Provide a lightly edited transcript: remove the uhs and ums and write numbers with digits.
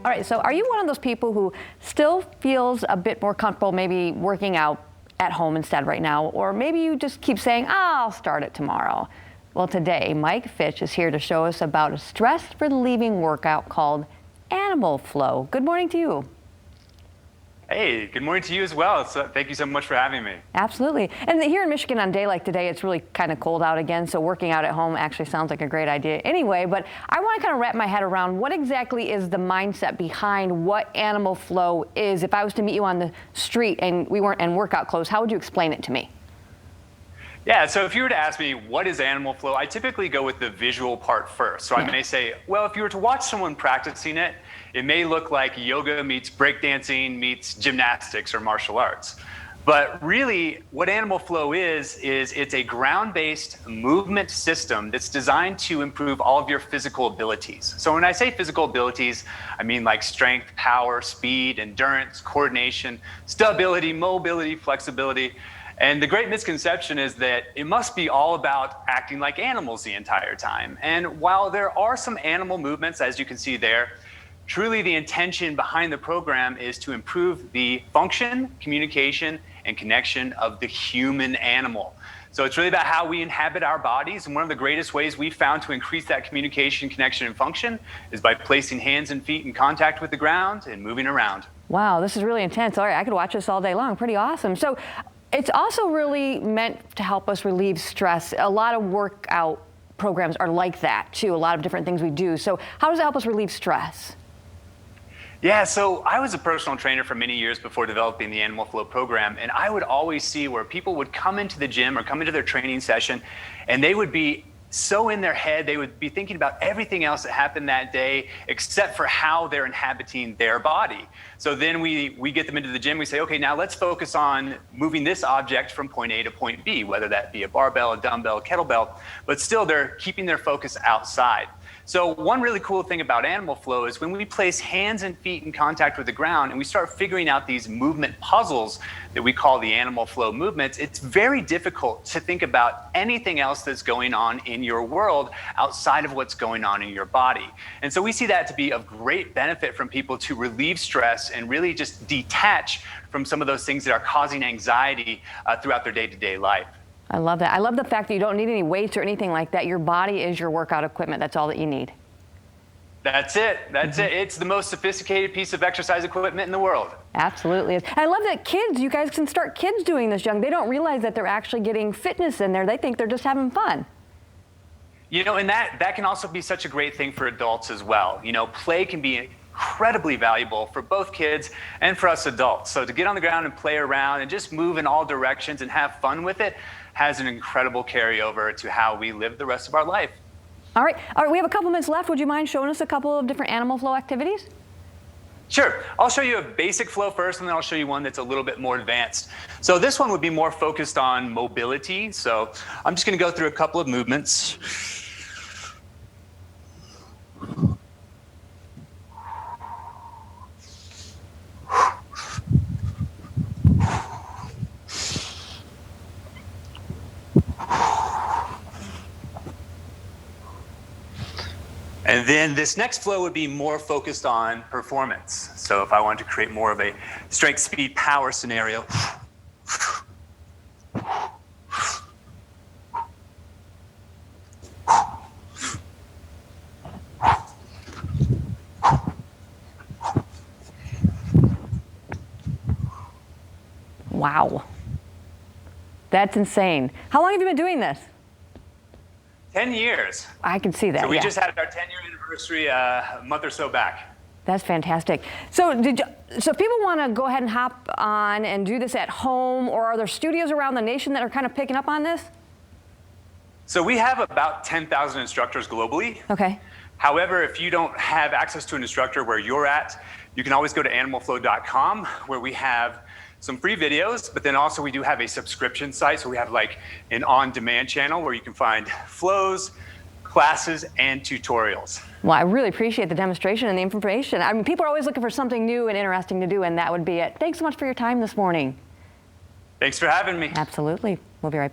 All right, so are you one of those people who still feels a bit more comfortable maybe working out at home instead right now? Or maybe you just keep saying, I'll start it tomorrow. Well, today, Mike Fitch is here to show us about a stress-relieving workout called Animal Flow. Good morning to you. Hey, good morning to you as well. So thank you so much for having me. Absolutely. And here in Michigan on a day like today, it's really kind of cold out again, so working out at home actually sounds like a great idea anyway. But I want to kind of wrap my head around what exactly is the mindset behind what Animal Flow is. If I was to meet you on the street and we weren't in workout clothes, how would you explain it to me? Yeah, so if you were to ask me what is Animal Flow, I typically go with the visual part first. So I may say, well, if you were to watch someone practicing it, it may look like yoga meets breakdancing meets gymnastics or martial arts. But really, what Animal Flow is it's a ground-based movement system that's designed to improve all of your physical abilities. So when I say physical abilities, I mean like strength, power, speed, endurance, coordination, stability, mobility, flexibility. And the great misconception is that it must be all about acting like animals the entire time. And while there are some animal movements, as you can see there, truly the intention behind the program is to improve the function, communication, and connection of the human animal. So it's really about how we inhabit our bodies. And one of the greatest ways we've found to increase that communication, connection, and function is by placing hands and feet in contact with the ground and moving around. Wow, this is really intense. All right, I could watch this all day long. Pretty awesome. So it's also really meant to help us relieve stress. A lot of workout programs are like that too, a lot of different things we do. So how does it help us relieve stress? Yeah, so I was a personal trainer for many years before developing the Animal Flow program, and I would always see where people would come into the gym or come into their training session, and they would be so in their head, they would be thinking about everything else that happened that day except for how they're inhabiting their body. So then we get them into the gym, we say, okay, now let's focus on moving this object from point A to point B, whether that be a barbell, a dumbbell, a kettlebell, but still they're keeping their focus outside. So one really cool thing about Animal Flow is when we place hands and feet in contact with the ground and we start figuring out these movement puzzles that we call the Animal Flow movements, it's very difficult to think about anything else that's going on in your world outside of what's going on in your body. And so we see that to be of great benefit from people to relieve stress and really just detach from some of those things that are causing anxiety throughout their day-to-day life. I love that. I love the fact that you don't need any weights or anything like that. Your body is your workout equipment. That's all that you need. That's it. That's it. It's the most sophisticated piece of exercise equipment in the world. Absolutely. And I love that kids, you guys can start kids doing this young. They don't realize that they're actually getting fitness in there. They think they're just having fun. You know, and that can also be such a great thing for adults as well. You know, play can be incredibly valuable for both kids and for us adults. So to get on the ground and play around and just move in all directions and have fun with it has an incredible carryover to how we live the rest of our life. All right, we have a couple minutes left. Would you mind showing us a couple of different Animal Flow activities? Sure. I'll show you a basic flow first, and then I'll show you one that's a little bit more advanced. So this one would be more focused on mobility. So I'm just going to go through a couple of movements. And then this next flow would be more focused on performance. So if I wanted to create more of a strength, speed, power scenario. Wow. That's insane. How long have you been doing this? 10 years. I can see that. So we just had our 10-year anniversary a month or so back. That's fantastic. So so if people want to go ahead and hop on and do this at home, or are there studios around the nation that are kind of picking up on this? So we have about 10,000 instructors globally. Okay. However, if you don't have access to an instructor where you're at, you can always go to animalflow.com, where we have some free videos, but then also we do have a subscription site. So we have like an on-demand channel where you can find flows, classes, and tutorials. Well, I really appreciate the demonstration and the information. I mean, people are always looking for something new and interesting to do, and that would be it. Thanks so much for your time this morning. Thanks for having me. Absolutely. We'll be right back.